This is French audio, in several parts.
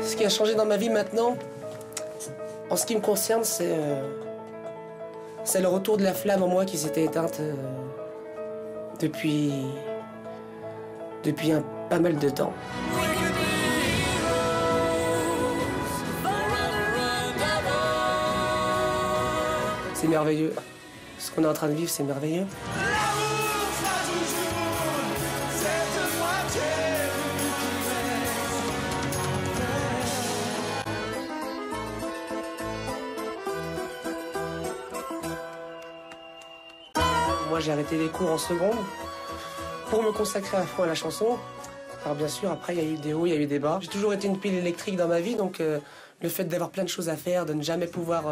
Ce qui a changé dans ma vie maintenant, en ce qui me concerne, c'est le retour de la flamme en moi qui s'était éteinte depuis pas mal de temps. C'est merveilleux. Ce qu'on est en train de vivre, c'est merveilleux. Moi, j'ai arrêté les cours en seconde pour me consacrer à fond à la chanson. Alors bien sûr, après, il y a eu des hauts, il y a eu des bas. J'ai toujours été une pile électrique dans ma vie, donc le fait d'avoir plein de choses à faire, de ne jamais pouvoir...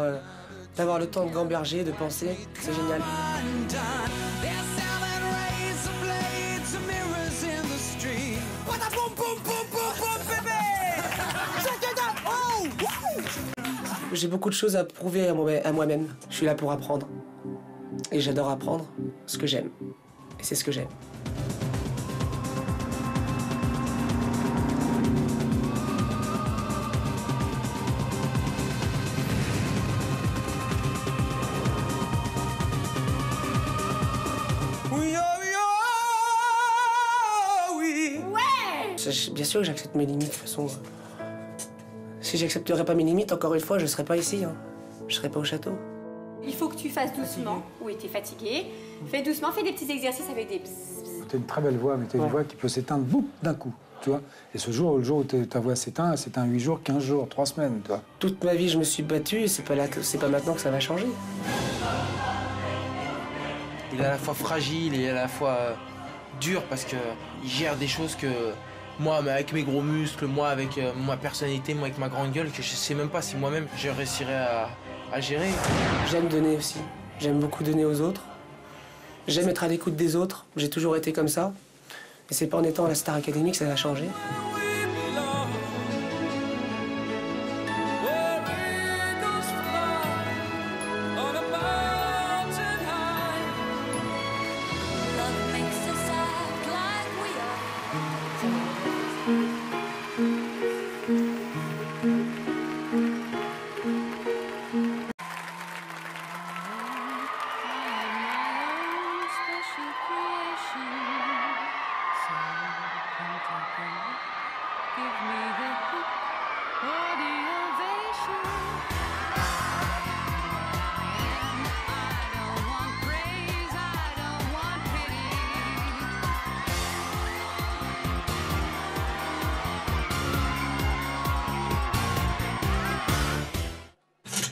d'avoir le temps de gamberger, de penser, c'est génial. J'ai beaucoup de choses à prouver à moi-même. Je suis là pour apprendre. Et j'adore apprendre ce que j'aime. Et c'est ce que j'aime. Bien sûr que j'accepte mes limites, de toute façon. Si j'accepterais pas mes limites, encore une fois, je serais pas ici. Hein. Je serais pas au château. Il faut que tu fasses doucement. Oui, t'es fatigué. Fais doucement, fais des petits exercices avec des bzz. T'as une très belle voix, mais t'as une voix qui peut s'éteindre d'un coup, tu vois. Et le jour où ta voix s'éteint, elle s'éteint 8 jours, 15 jours, 3 semaines, tu vois. Toute ma vie, je me suis battu, et c'est pas maintenant que ça va changer. Il est à la fois fragile et à la fois dur parce qu'il gère des choses que... Moi, avec mes gros muscles, moi, avec ma personnalité, moi, avec ma grande gueule, que je sais même pas si moi-même, je réussirais à gérer. J'aime donner aussi. J'aime beaucoup donner aux autres. J'aime être à l'écoute des autres. J'ai toujours été comme ça. Et c'est pas en étant à la Star Academy que ça va changer.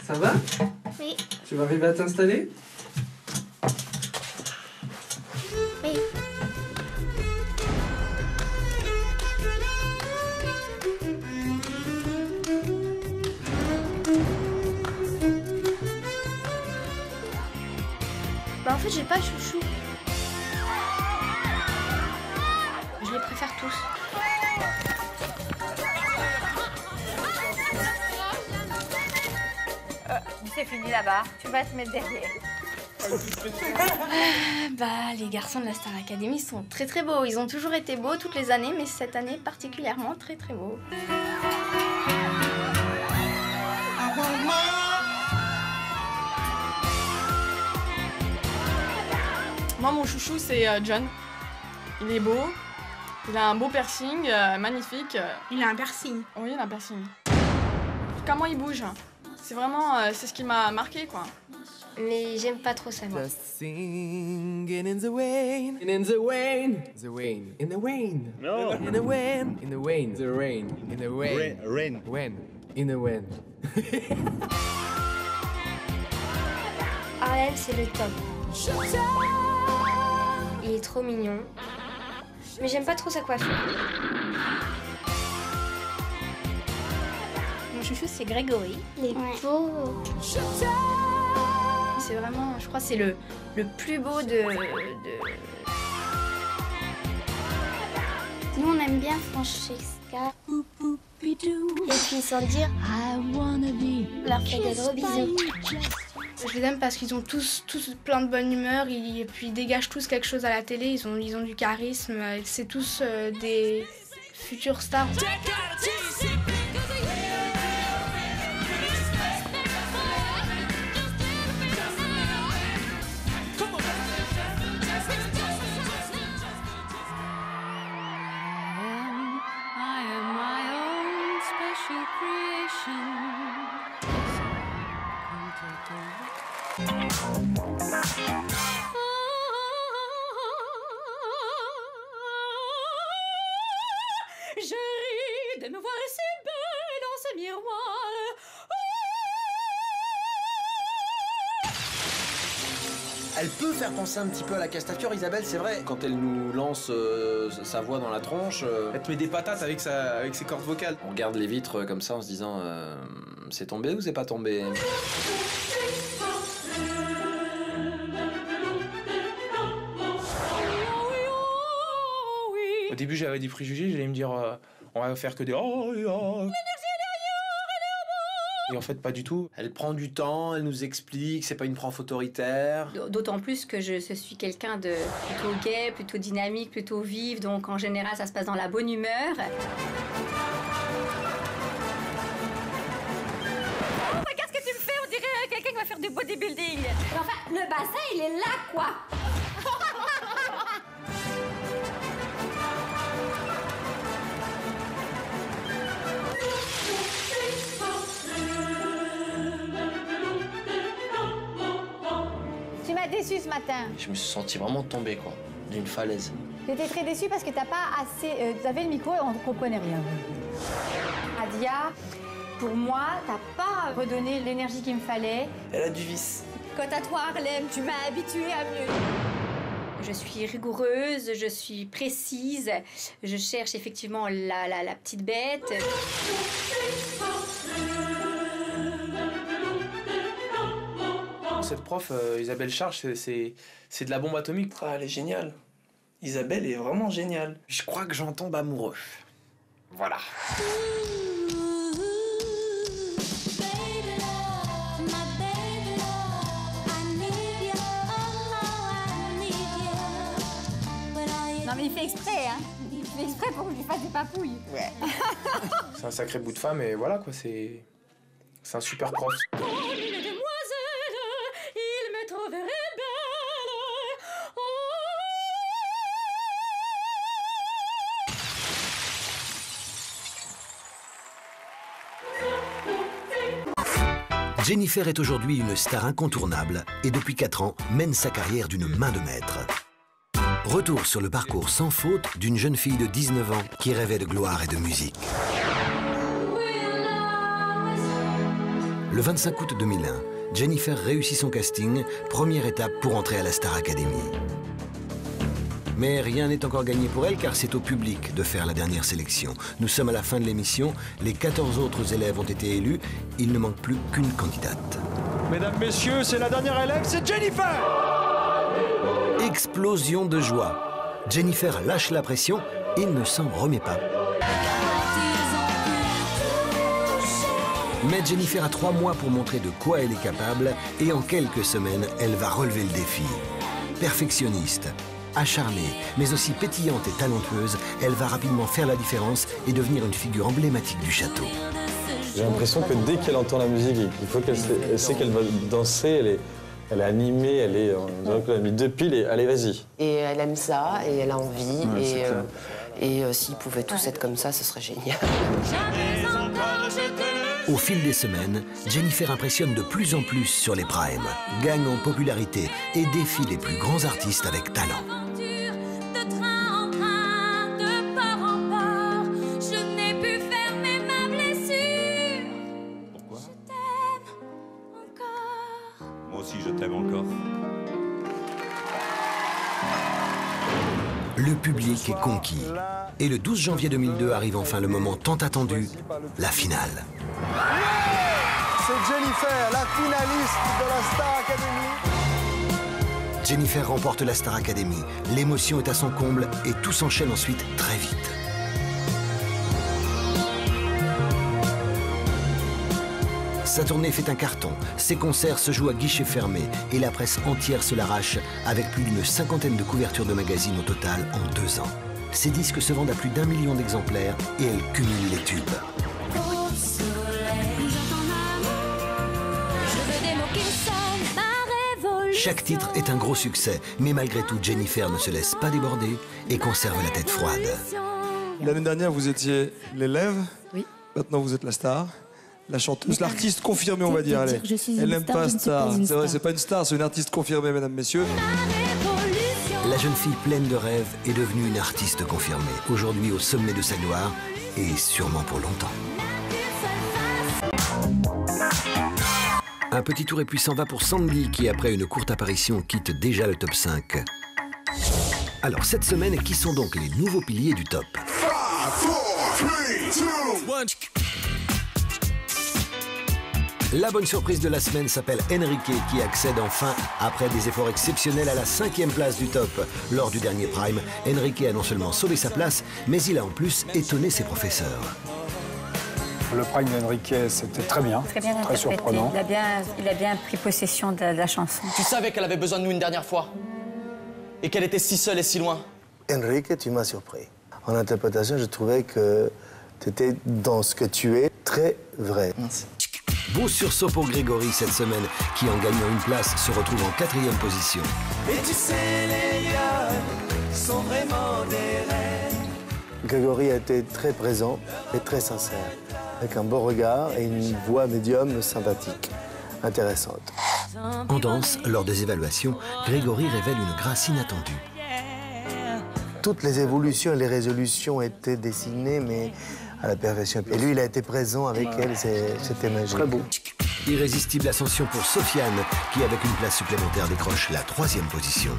Ça va? Oui. Tu vas arriver à t'installer? Oui. Bah en fait j'ai pas de chouchou. Je les préfère tous. C'est fini là-bas, tu vas te mettre derrière. Les garçons de la Star Academy sont très très beaux. Ils ont toujours été beaux toutes les années, mais cette année particulièrement très très beaux. Moi, mon chouchou, c'est John. Il est beau, il a un beau piercing, magnifique. Il a un piercing. Oui, il a un piercing. Comment il bouge, c'est vraiment, c'est ce qui m'a marqué, quoi. Mais j'aime pas trop ça, moi. Just singing in the rain, in the rain, the rain, in the rain, no, in the rain, in the rain, the rain, in the rain, rain, when, in the rain. Ariel, c'est le top. Il est trop mignon. Mais j'aime pas trop sa coiffure. Mon chouchou, c'est Grégory. Il est beau. C'est vraiment, je crois, c'est le plus beau de... Nous, on aime bien Francesca. Et puis, sans dire, leur fait des gros bisous. Je les aime parce qu'ils ont tous plein de bonne humeur et puis ils dégagent tous quelque chose à la télé. Ils ont du charisme. C'est tous des futures stars. De me voir si belle dans ce miroir. Elle peut faire penser un petit peu à la Castafiore, Isabelle, c'est vrai. Quand elle nous lance sa voix dans la tronche... Elle te met des patates avec ses cordes vocales. On regarde les vitres comme ça en se disant c'est tombé ou c'est pas tombé? Au début, j'avais des préjugés, j'allais me dire on va faire que des oh, oh. Et en fait, pas du tout. Elle prend du temps, elle nous explique, c'est pas une prof autoritaire. D'autant plus que je suis quelqu'un de plutôt gai, plutôt dynamique, plutôt vive, donc en général, ça se passe dans la bonne humeur. Oh, regarde ce que tu me fais, on dirait quelqu'un qui va faire du bodybuilding. Enfin, le bassin, il est là, quoi. Tu m'as déçu ce matin. Je me suis senti vraiment tombé, quoi, d'une falaise. J'étais très déçue parce que t'as pas assez... tu avais le micro et on ne comprenait rien. Adia, pour moi, t'as pas redonné l'énergie qu'il me fallait. Elle a du vice. Quant à toi, Harlem, tu m'as habituée à mieux. Je suis rigoureuse, je suis précise, je cherche effectivement la petite bête. Cette prof, Isabelle Charge, c'est de la bombe atomique. Ah, elle est géniale. Isabelle est vraiment géniale. Je crois que j'en tombe amoureux. Voilà. Non mais il fait exprès, hein. Il fait exprès pour que je lui fasse des papouilles. Ouais. C'est un sacré bout de femme et voilà quoi, c'est un super prof. Comme une demoiselle, il me trouverait belle. Jennifer est aujourd'hui une star incontournable et depuis 4 ans mène sa carrière d'une main de maître. Retour sur le parcours sans faute d'une jeune fille de 19 ans qui rêvait de gloire et de musique. Le 25 août 2001, Jennifer réussit son casting, première étape pour entrer à la Star Academy. Mais rien n'est encore gagné pour elle car c'est au public de faire la dernière sélection. Nous sommes à la fin de l'émission, les 14 autres élèves ont été élus, il ne manque plus qu'une candidate. Mesdames, messieurs, c'est la dernière élève, c'est Jennifer! Explosion de joie. Jennifer lâche la pression et ne s'en remet pas. Mais Jennifer a 3 mois pour montrer de quoi elle est capable et en quelques semaines, elle va relever le défi. Perfectionniste, acharnée, mais aussi pétillante et talentueuse, elle va rapidement faire la différence et devenir une figure emblématique du château. J'ai l'impression que dès qu'elle entend la musique, il faut qu'elle sait qu'elle va danser, elle est animée, on dirait qu'elle a mis 2 piles et allez, vas-y. Et elle aime ça, et elle a envie, et s'ils pouvaient tous être comme ça, ce serait génial. Au fil des semaines, Jennifer impressionne de plus en plus sur les primes, gagne en popularité et défie les plus grands artistes avec talent. Je t'aime encore. Le public est conquis. Et le 12 janvier 2002 arrive enfin le moment tant attendu, la finale. C'est Jennifer, la finaliste de la Star Academy. Jennifer remporte la Star Academy. L'émotion est à son comble et tout s'enchaîne ensuite très vite. Sa tournée fait un carton, ses concerts se jouent à guichet fermé et la presse entière se l'arrache avec plus d'une 50aine de couvertures de magazines au total en 2 ans. Ses disques se vendent à plus d'1 million d'exemplaires et elle cumule les tubes. Chaque titre est un gros succès, mais malgré tout, Jennifer ne se laisse pas déborder et conserve la tête froide. L'année dernière, vous étiez l'élève. Oui. Maintenant, vous êtes la star. La chanteuse, l'artiste confirmée, on va dire. Elle n'aime pas star. C'est vrai, c'est pas une star, c'est une artiste confirmée, mesdames, messieurs. La jeune fille pleine de rêves est devenue une artiste confirmée. Aujourd'hui au sommet de sa gloire et sûrement pour longtemps. Un petit tour et puis s'en va pour Sandy qui, après une courte apparition, quitte déjà le top 5. Alors, cette semaine, qui sont donc les nouveaux piliers du top? 5, 4, 3, 2, 1. La bonne surprise de la semaine s'appelle Enrique qui accède enfin, après des efforts exceptionnels, à la 5e place du top. Lors du dernier Prime, Enrique a non seulement sauvé sa place, mais il a en plus étonné ses professeurs. Le Prime d'Enrique, c'était très bien, très surprenant. Il a bien pris possession de la chanson. Tu savais qu'elle avait besoin de nous une dernière fois et qu'elle était si seule et si loin. Enrique, tu m'as surpris. En interprétation, je trouvais que tu étais dans ce que tu es très vrai. Merci. Beau sursaut pour Grégory cette semaine, qui en gagnant une place se retrouve en 4e position. Et tu sais, les lionnes sont vraiment des reines. Grégory a été très présent et très sincère, avec un beau regard et une voix médium sympathique, intéressante. En danse, lors des évaluations, Grégory révèle une grâce inattendue. Toutes les évolutions et les résolutions étaient dessinées, mais à la perfection. Et lui, il a été présent avec elle, c'était magique. Très beau. Irrésistible ascension pour Sofiane, qui avec une place supplémentaire décroche la 3e position.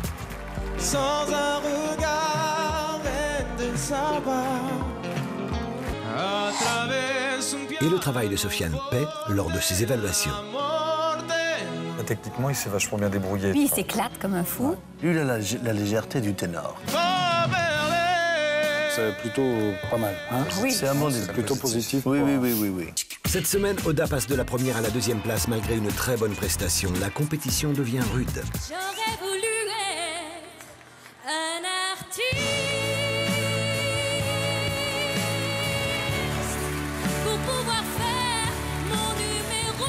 Sans un regard et de savoir à travers son pied. Et le travail de Sofiane paie lors de ses évaluations. Techniquement, il s'est vachement bien débrouillé. Lui, il s'éclate comme un fou. Lui, il a la légèreté du ténor. C'est plutôt pas mal. Hein Oui. C'est un bon plutôt positif. Oui. Cette semaine, Oda passe de la 1e à la 2e place malgré une très bonne prestation. La compétition devient rude. J'aurais voulu être un artiste pour pouvoir faire mon numéro.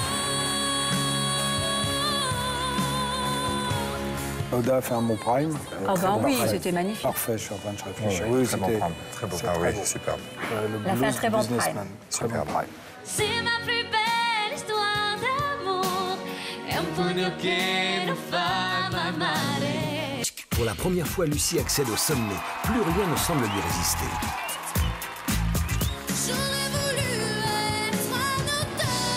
Oda a fait un bon Prime. Ah ben oui, Parfait. c'était magnifique. Parfait, je suis en train de réfléchir. Oui, Oui, très bon c'était Prime. Très beau. c'est Ah très oui, beau. superbe. Le Il a fait un blues très bon businessman. Prime. Très bon Prime. C'est ma plus belle histoire d'amour. È un pugno che non fa mai male. Pour la première fois, Lucie accède au sommet. Plus rien ne semble lui résister. J'aurais voulu être un auteur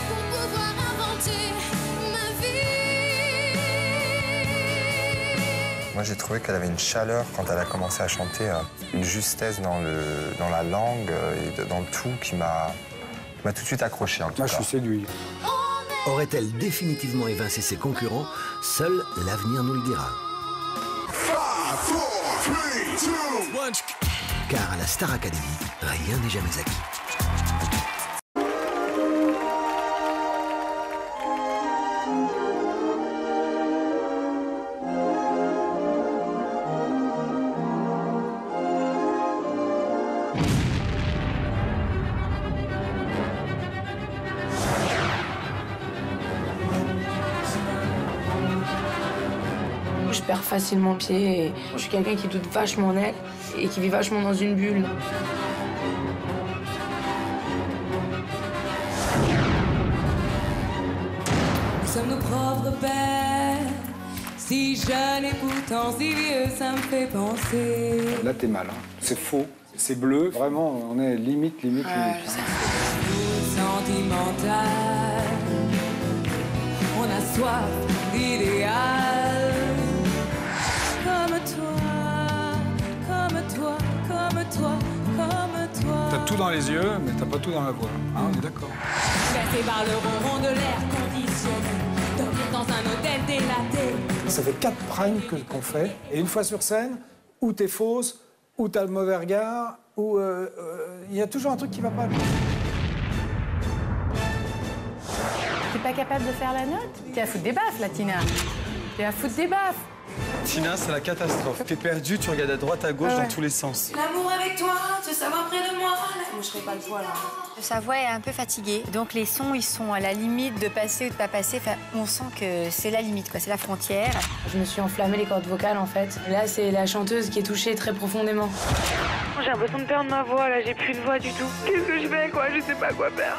pour pouvoir inventer ma vie. Moi, j'ai trouvé qu'elle avait une chaleur quand elle a commencé à chanter, une justesse dans la langue et dans le tout qui m'a tout de suite accroché, en tout cas. Moi, je suis séduit. Aurait-elle définitivement évincé ses concurrents? Seul l'avenir nous le dira. 5, 4, 3, 2, 1. Car à la Star Academy, rien n'est jamais acquis. Je perds facilement pied et je suis quelqu'un qui doute vachement en elle et qui vit vachement dans une bulle. Nous sommes nos propres pères, si jeunes et pourtant si vieux, ça me fait penser. Là, t'es mal. Hein. C'est faux. C'est bleu. Vraiment, on est limite. Sentimental, on a soif d'idéal. Comme toi. T'as tout dans les yeux, mais t'as pas tout dans la voix. Hein, on est d'accord. Bercé par le ronron de l'air conditionné, dormir dans un hôtel délaté. Ça fait 4 primes qu'on fait, et une fois sur scène, ou t'es fausse, ou t'as le mauvais regard, ou il y a toujours un truc qui va pas. T'es pas capable de faire la note? T'es à foutre des baffes, là, Tina. T'es à foutre des baffes. Tina, c'est la catastrophe. T'es perdu, tu regardes à droite, à gauche, dans tous les sens. L'amour avec toi, te savoir près de moi. Moi, je serais pas le poids, là. Sa voix est un peu fatiguée, donc les sons, ils sont à la limite de passer ou de pas passer. Enfin, on sent que c'est la limite, quoi. C'est la frontière. Je me suis enflammée les cordes vocales, en fait. Là, c'est la chanteuse qui est touchée très profondément. J'ai l'impression de perdre ma voix, là, j'ai plus de voix du tout. Qu'est-ce que je fais, quoi? Je sais pas quoi faire.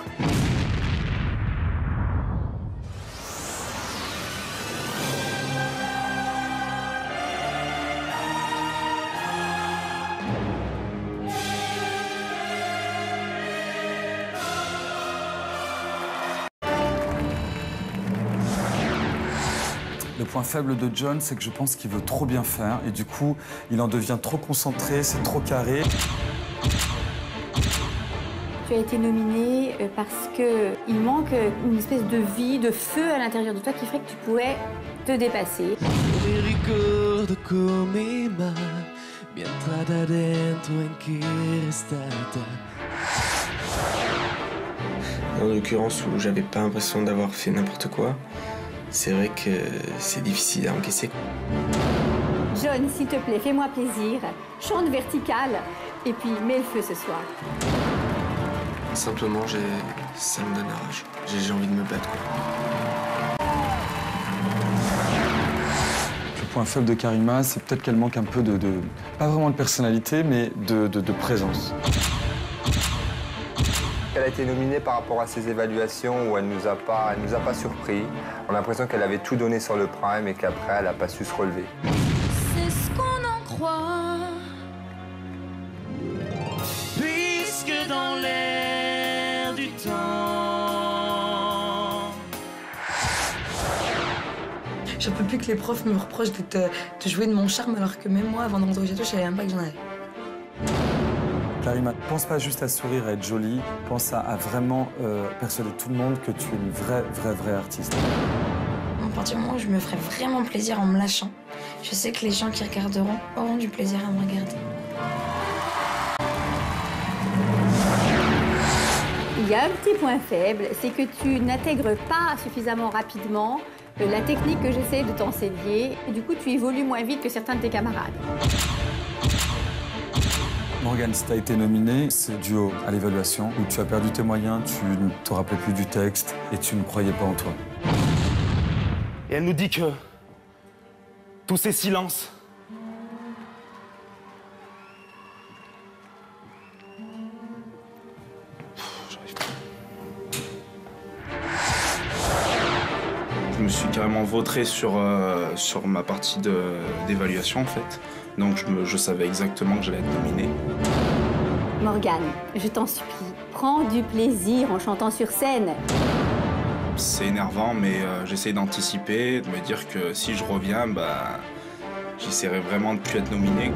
Le point faible de John, c'est que je pense qu'il veut trop bien faire et du coup, il en devient trop concentré, c'est trop carré. Tu as été nominé parce qu'il manque une espèce de vie, de feu à l'intérieur de toi qui ferait que tu pourrais te dépasser. En l'occurrence où j'avais pas l'impression d'avoir fait n'importe quoi, c'est vrai que c'est difficile à encaisser. John, s'il te plaît, fais-moi plaisir. Chante vertical et puis mets le feu ce soir. Simplement, ça me donne la rage. J'ai envie de me battre, quoi. Le point faible de Karima, c'est peut-être qu'elle manque un peu pas vraiment de personnalité, mais de présence. Elle a été nominée par rapport à ses évaluations où elle nous a pas surpris. On a l'impression qu'elle avait tout donné sur le prime et qu'après, elle n'a pas su se relever. C'est ce qu'on en croit. Puisque dans l'air du temps. J'en peux plus que les profs me reprochent de jouer de mon charme alors que même moi, avant de rentrer au château, je savais même pas que j'en avais. Karima, pense pas juste à sourire, à être jolie, pense à vraiment persuader tout le monde que tu es une vraie artiste. À partir du moment où je me ferai vraiment plaisir en me lâchant, je sais que les gens qui regarderont auront du plaisir à me regarder. Il y a un petit point faible, c'est que tu n'intègres pas suffisamment rapidement la technique que j'essaie de t'enseigner. Et du coup, tu évolues moins vite que certains de tes camarades. Morgane, si tu as été nominée, c'est dû à l'évaluation où tu as perdu tes moyens, tu ne te rappelais plus du texte et tu ne croyais pas en toi. Et elle nous dit que tous ces silences, je me suis carrément vautré sur ma partie d'évaluation en fait. Donc je savais exactement que j'allais être nominé. Morgane, je t'en supplie, prends du plaisir en chantant sur scène. C'est énervant, mais j'essaie d'anticiper, de me dire que si je reviens, j'essaierai vraiment de ne plus être nominé.